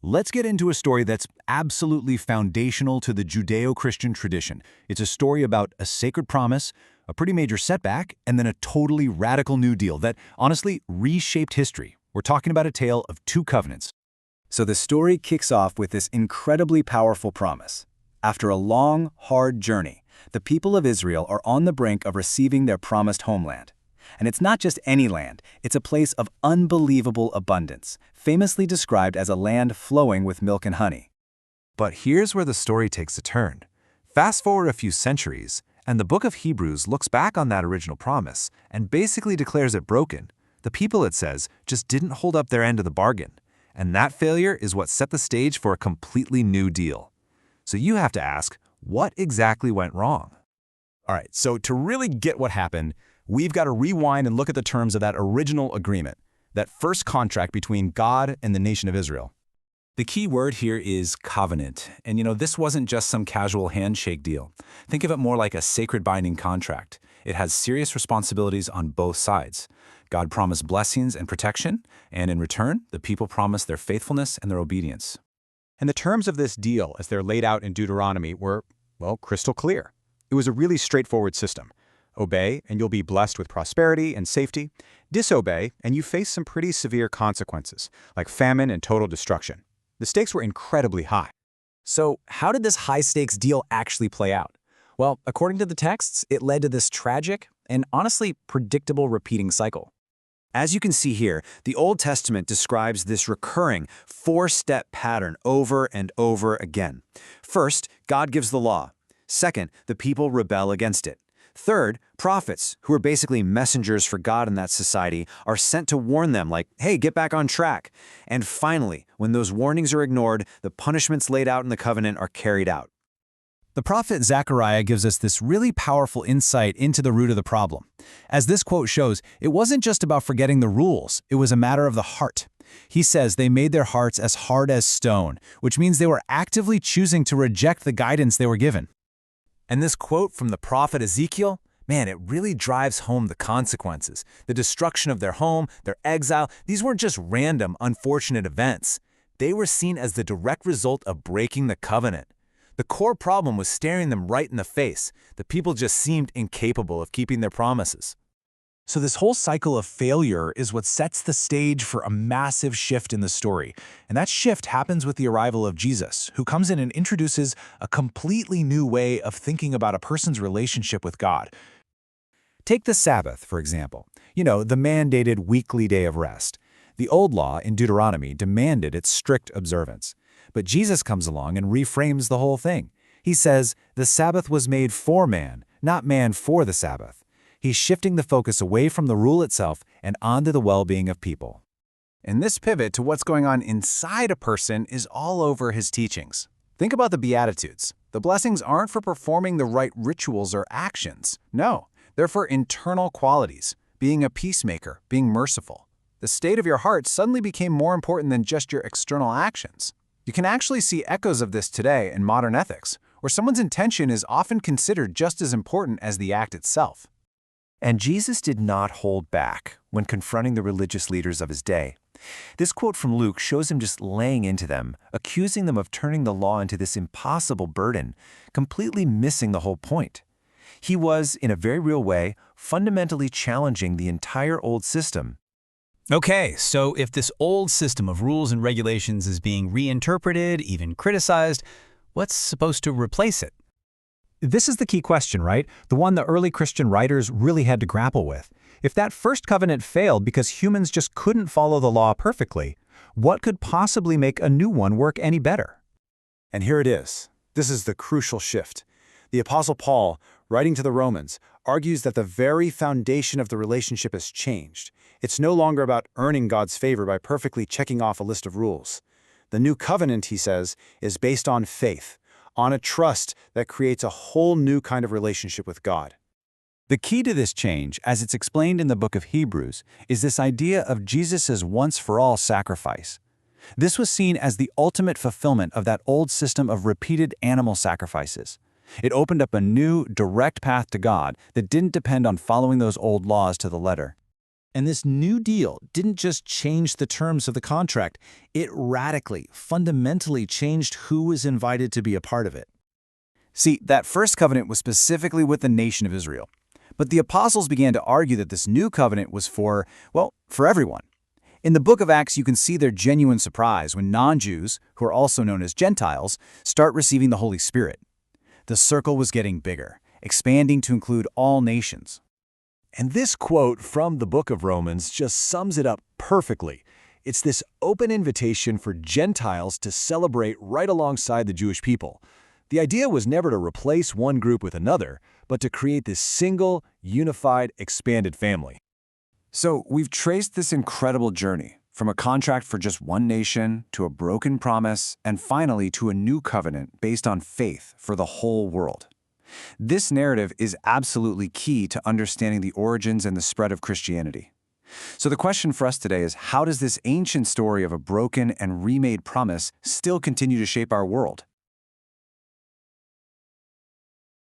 Let's get into a story that's absolutely foundational to the Judeo-Christian tradition. It's a story about a sacred promise, a pretty major setback, and then a totally radical new deal that, honestly, reshaped history. We're talking about a tale of two covenants. So the story kicks off with this incredibly powerful promise. After a long, hard journey, the people of Israel are on the brink of receiving their promised homeland. And it's not just any land, it's a place of unbelievable abundance, famously described as a land flowing with milk and honey. But here's where the story takes a turn. Fast forward a few centuries, and the book of Hebrews looks back on that original promise and basically declares it broken. The people, it says, just didn't hold up their end of the bargain. And that failure is what set the stage for a completely new deal. So you have to ask, what exactly went wrong? All right, so to really get what happened, we've got to rewind and look at the terms of that original agreement, that first contract between God and the nation of Israel. The key word here is covenant. And this wasn't just some casual handshake deal. Think of it more like a sacred binding contract. It has serious responsibilities on both sides. God promised blessings and protection, and in return, the people promised their faithfulness and their obedience. And the terms of this deal, as they're laid out in Deuteronomy, were, well, crystal clear. It was a really straightforward system. Obey, and you'll be blessed with prosperity and safety. Disobey, and you face some pretty severe consequences, like famine and total destruction. The stakes were incredibly high. So how did this high-stakes deal actually play out? Well, according to the texts, it led to this tragic and honestly predictable repeating cycle. As you can see here, the Old Testament describes this recurring four-step pattern over and over again. First, God gives the law. Second, the people rebel against it. Third, prophets, who are basically messengers for God in that society, are sent to warn them like, hey, get back on track. And finally, when those warnings are ignored, the punishments laid out in the covenant are carried out. The prophet Zechariah gives us this really powerful insight into the root of the problem. As this quote shows, it wasn't just about forgetting the rules, it was a matter of the heart. He says they made their hearts as hard as stone, which means they were actively choosing to reject the guidance they were given. And this quote from the prophet Ezekiel, man, it really drives home the consequences. The destruction of their home, their exile, these weren't just random, unfortunate events. They were seen as the direct result of breaking the covenant. The core problem was staring them right in the face. The people just seemed incapable of keeping their promises. So this whole cycle of failure is what sets the stage for a massive shift in the story. And that shift happens with the arrival of Jesus, who comes in and introduces a completely new way of thinking about a person's relationship with God. Take the Sabbath, for example. The mandated weekly day of rest. The old law in Deuteronomy demanded its strict observance. But Jesus comes along and reframes the whole thing. He says, the Sabbath was made for man, not man for the Sabbath. He's shifting the focus away from the rule itself and onto the well-being of people. And this pivot to what's going on inside a person is all over his teachings. Think about the Beatitudes. The blessings aren't for performing the right rituals or actions. No, they're for internal qualities, being a peacemaker, being merciful. The state of your heart suddenly became more important than just your external actions. You can actually see echoes of this today in modern ethics, where someone's intention is often considered just as important as the act itself. And Jesus did not hold back when confronting the religious leaders of his day. This quote from Luke shows him just laying into them, accusing them of turning the law into this impossible burden, completely missing the whole point. He was, in a very real way, fundamentally challenging the entire old system. Okay, so if this old system of rules and regulations is being reinterpreted, even criticized, what's supposed to replace it? This is the key question, right? The one the early Christian writers really had to grapple with. If that first covenant failed because humans just couldn't follow the law perfectly, what could possibly make a new one work any better? And here it is. This is the crucial shift. The Apostle Paul, writing to the Romans, argues that the very foundation of the relationship has changed. It's no longer about earning God's favor by perfectly checking off a list of rules. The new covenant, he says, is based on faith, on a trust that creates a whole new kind of relationship with God. The key to this change, as it's explained in the book of Hebrews, is this idea of Jesus' once-for-all sacrifice. This was seen as the ultimate fulfillment of that old system of repeated animal sacrifices. It opened up a new, direct path to God that didn't depend on following those old laws to the letter. And this new deal didn't just change the terms of the contract, it radically, fundamentally changed who was invited to be a part of it. See, that first covenant was specifically with the nation of Israel. But the apostles began to argue that this new covenant was for everyone. In the book of Acts, you can see their genuine surprise when non-Jews, who are also known as Gentiles, start receiving the Holy Spirit. The circle was getting bigger, expanding to include all nations. And this quote from the book of Romans just sums it up perfectly. It's this open invitation for Gentiles to celebrate right alongside the Jewish people. The idea was never to replace one group with another, but to create this single, unified, expanded family. So we've traced this incredible journey, from a contract for just one nation to a broken promise, and finally to a new covenant based on faith for the whole world. This narrative is absolutely key to understanding the origins and the spread of Christianity. So the question for us today is, how does this ancient story of a broken and remade promise still continue to shape our world?